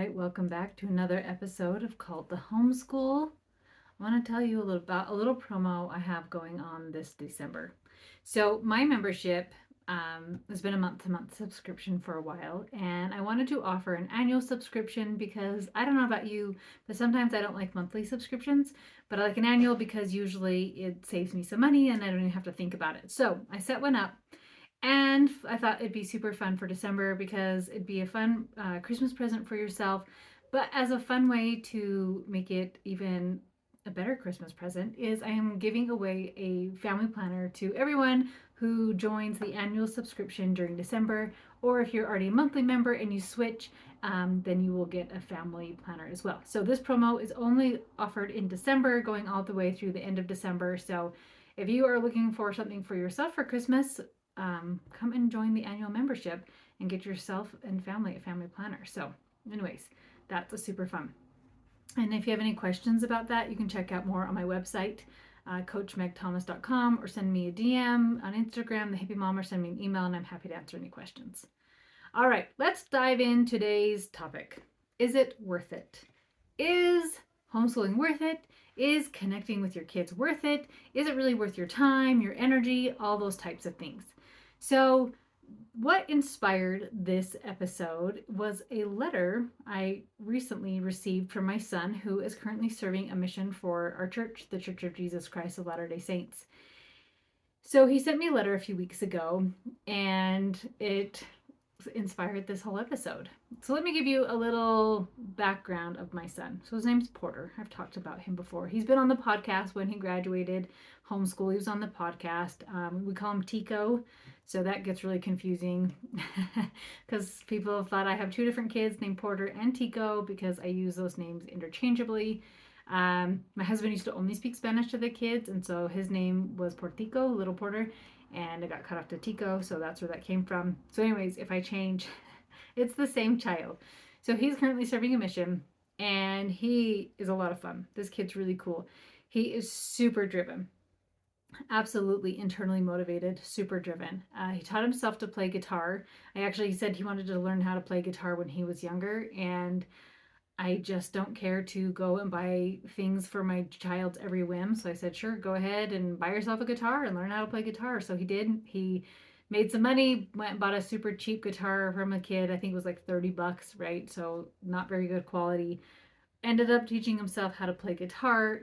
right, welcome back to another episode of Called the Homeschool. I want to tell you a little about a little promo I have going on this December. So my membership has been a month-to-month subscription for a while, and I wanted to offer an annual subscription because I don't know about you, but sometimes I don't like monthly subscriptions, but I like an annual because usually it saves me some money and I don't even have to think about it. So I set one up. And I thought it'd be super fun for December because it'd be a fun Christmas present for yourself, but as a fun way to make it even a better Christmas present is I am giving away a family planner to everyone who joins the annual subscription during December, or if you're already a monthly member and you switch, then you will get a family planner as well. So this promo is only offered in December, going all the way through the end of December. So if you are looking for something for yourself for Christmas, come and join the annual membership and get yourself and family a family planner. So, anyways, that's a super fun. And if you have any questions about that, you can check out more on my website, coachmegthomas.com, or send me a DM on Instagram, the Hippie Mom, or send me an email, and I'm happy to answer any questions. All right, let's dive in today's topic. Is it worth it? Is homeschooling worth it? Is connecting with your kids worth it? Is it really worth your time, your energy, all those types of things? So, what inspired this episode was a letter I recently received from my son, who is currently serving a mission for our church, the Church of Jesus Christ of Latter day Saints. So, he sent me a letter a few weeks ago, and it inspired this whole episode. So let me give you a little background of my son. So his name's Porter. I've talked about him before. He's been on the podcast when he graduated homeschool. He was on the podcast. We call him Tico. So that gets really confusing because people have thought I have two different kids named Porter and Tico because I use those names interchangeably. My husband used to only speak Spanish to the kids, and so his name was Portico, Little Porter, and it got cut off to Tico, so that's where that came from. So, anyways, if I change, it's the same child. So, he's currently serving a mission, and he is a lot of fun. This kid's really cool. He is super driven, absolutely internally motivated, super driven. He taught himself to play guitar. He said he wanted to learn how to play guitar when he was younger, and I just don't care to go and buy things for my child's every whim. So I said, sure, go ahead and buy yourself a guitar and learn how to play guitar. So he did. He made some money, went and bought a super cheap guitar from a kid. I think it was like $30, right? So not very good quality. Ended up teaching himself how to play guitar,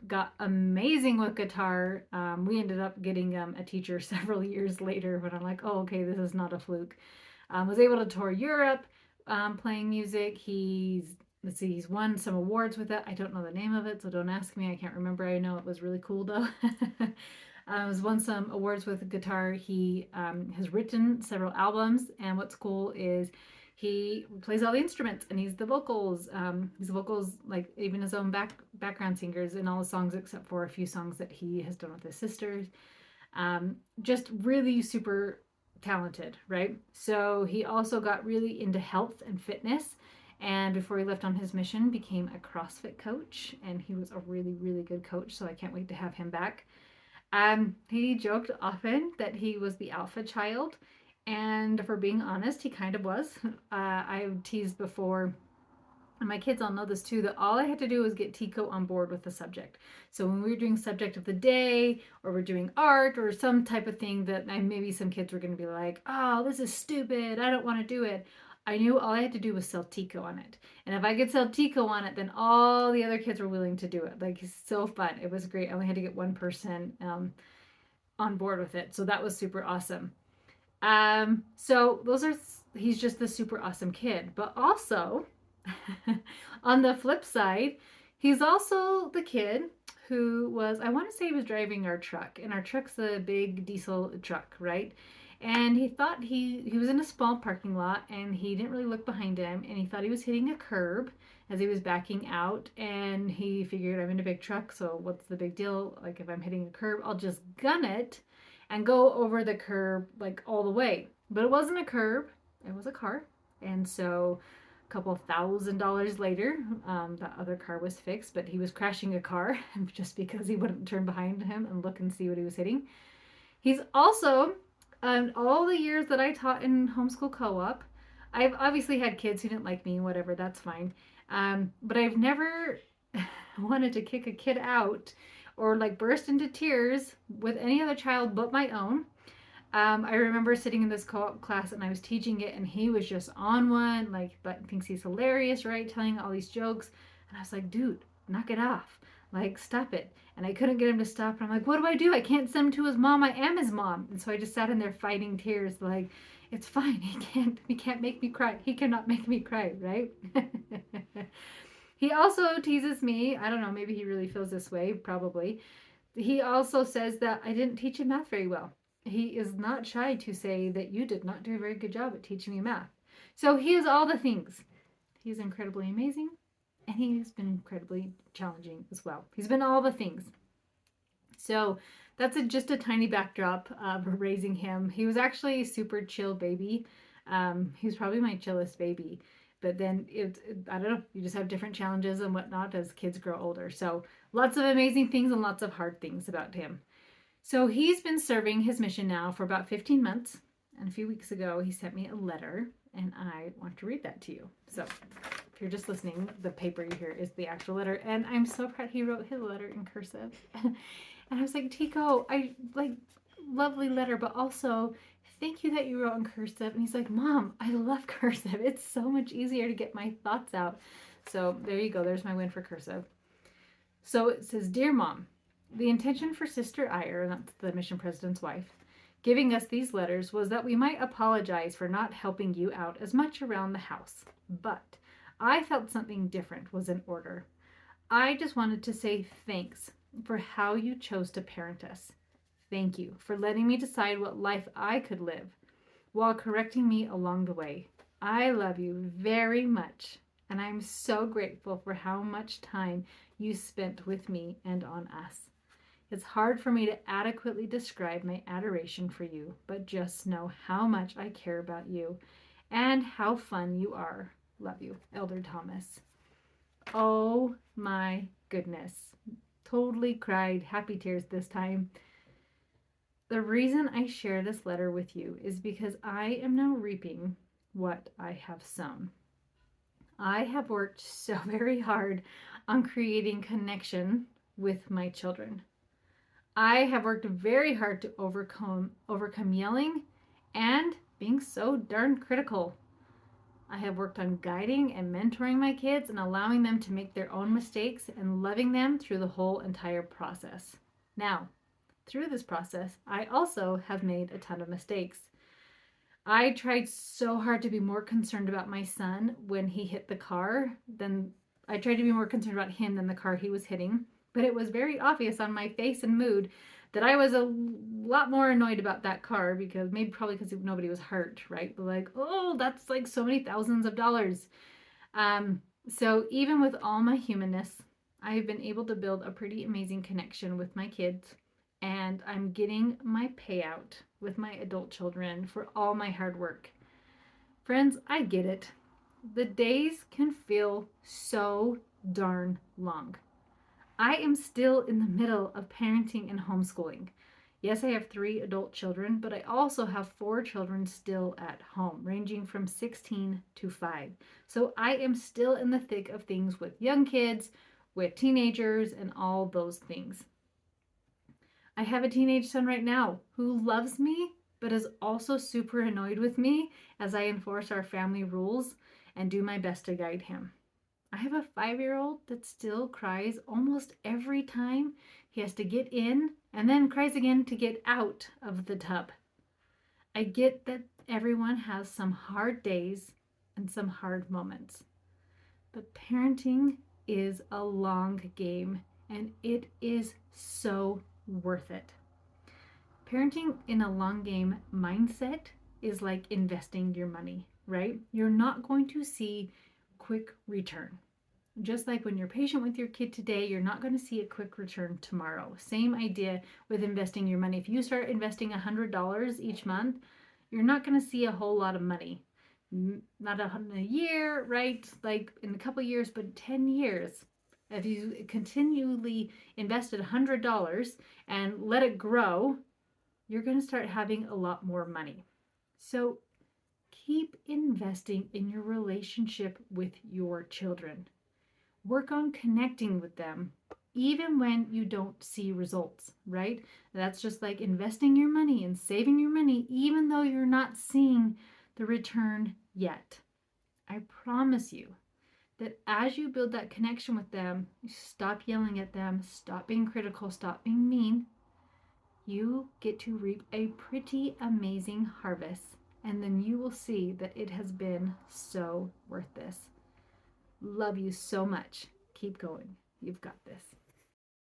got amazing with guitar. We ended up getting a teacher several years later, but I'm like, oh, okay, this is not a fluke. Was able to tour Europe playing music. He's won some awards with it. I don't know the name of it, so don't ask me. I can't remember. I know it was really cool though. Has won some awards with the guitar. He has written several albums, and what's cool is he plays all the instruments and he's the vocals. He's the vocals, like even his own background singers in all the songs except for a few songs that he has done with his sisters. Just really super talented, right? So he also got really into health and fitness, and before he left on his mission became a CrossFit coach, and he was a really really good coach, so I can't wait to have him back. He joked often that he was the alpha child, and for being honest, he kind of was. I've teased before, and my kids all know this too, that all I had to do was get Tico on board with the subject. So when we were doing subject of the day, or we're doing art, or some type of thing that maybe some kids were going to be like, oh, this is stupid, I don't want to do it. I knew all I had to do was sell Tico on it. And if I could sell Tico on it, then all the other kids were willing to do it. Like, it's so fun. It was great. I only had to get one person on board with it. So that was super awesome. So he's just the super awesome kid. But also, on the flip side, he's also the kid who was, I want to say he was driving our truck, and our truck's a big diesel truck, right? And he thought he was in a small parking lot, and he didn't really look behind him, and he thought he was hitting a curb as he was backing out, and he figured, I'm in a big truck, so what's the big deal? Like, if I'm hitting a curb, I'll just gun it and go over the curb like all the way. But it wasn't a curb, it was a car. And so a couple $1,000s later, that other car was fixed, but he was crashing a car just because he wouldn't turn behind him and look and see what he was hitting. He's also, all the years that I taught in homeschool co-op, I've obviously had kids who didn't like me, whatever, that's fine. But I've never wanted to kick a kid out or like burst into tears with any other child but my own. I remember sitting in this co-op class and I was teaching it, and he was just on one, like, but thinks he's hilarious, right? Telling all these jokes. And I was like, dude, knock it off. Like, stop it. And I couldn't get him to stop. And I'm like, what do I do? I can't send him to his mom. I am his mom. And so I just sat in there fighting tears, like, it's fine. He can't make me cry. He cannot make me cry, right? He also teases me. I don't know, maybe he really feels this way, probably. He also says that I didn't teach him math very well. He is not shy to say that you did not do a very good job at teaching me math. So he is all the things. He's incredibly amazing, and he's been incredibly challenging as well. He's been all the things. So that's just a tiny backdrop of raising him. He was actually a super chill baby. He was probably my chillest baby. But then I don't know, you just have different challenges and whatnot as kids grow older. So lots of amazing things and lots of hard things about him. So he's been serving his mission now for about 15 months. And a few weeks ago, he sent me a letter, and I want to read that to you. So if you're just listening, the paper you hear is the actual letter. And I'm so proud he wrote his letter in cursive. And I was like, Tico, I like, lovely letter, but also thank you that you wrote in cursive. And he's like, Mom, I love cursive. It's so much easier to get my thoughts out. So there you go. There's my win for cursive. So it says, Dear Mom, the intention for Sister Iyer, that's the mission president's wife, giving us these letters was that we might apologize for not helping you out as much around the house. But I felt something different was in order. I just wanted to say thanks for how you chose to parent us. Thank you for letting me decide what life I could live while correcting me along the way. I love you very much, and I'm so grateful for how much time you spent with me and on us. It's hard for me to adequately describe my adoration for you, but just know how much I care about you and how fun you are. Love you, Elder Thomas. Oh my goodness. Totally cried happy tears this time. The reason I share this letter with you is because I am now reaping what I have sown. I have worked so very hard on creating connection with my children. I have worked very hard to overcome yelling and being so darn critical. I have worked on guiding and mentoring my kids and allowing them to make their own mistakes and loving them through the whole entire process. Now, through this process, I also have made a ton of mistakes. I tried so hard to be more concerned about my son when he hit the car than I tried to be more concerned about him than the car he was hitting. But it was very obvious on my face and mood that I was a lot more annoyed about that car because maybe probably because nobody was hurt, right? But like, oh, that's like so many thousands of dollars. So even with all my humanness, I've been able to build a pretty amazing connection with my kids, and I'm getting my payout with my adult children for all my hard work. Friends, I get it. The days can feel so darn long. I am still in the middle of parenting and homeschooling. Yes, I have 3 adult children, but I also have 4 children still at home, ranging from 16 to 5. So I am still in the thick of things with young kids, with teenagers, and all those things. I have a teenage son right now who loves me, but is also super annoyed with me as I enforce our family rules and do my best to guide him. I have a 5-year-old that still cries almost every time he has to get in and then cries again to get out of the tub. I get that everyone has some hard days and some hard moments, but parenting is a long game and it is so worth it. Parenting in a long game mindset is like investing your money, right? You're not going to see quick return. Just like when you're patient with your kid today, you're not going to see a quick return tomorrow. Same idea with investing your money. If you start investing $100 each month, you're not going to see a whole lot of money. Not a year, right? Like in a couple years, but 10 years. If you continually invested $100 and let it grow, you're going to start having a lot more money. So Keep investing in your relationship with your children. Work on connecting with them even when you don't see results, right? That's just like investing your money and saving your money even though you're not seeing the return yet. I promise you that as you build that connection with them, you stop yelling at them, stop being critical, stop being mean, you get to reap a pretty amazing harvest. And then you will see that it has been so worth this. Love you so much. Keep going. You've got this.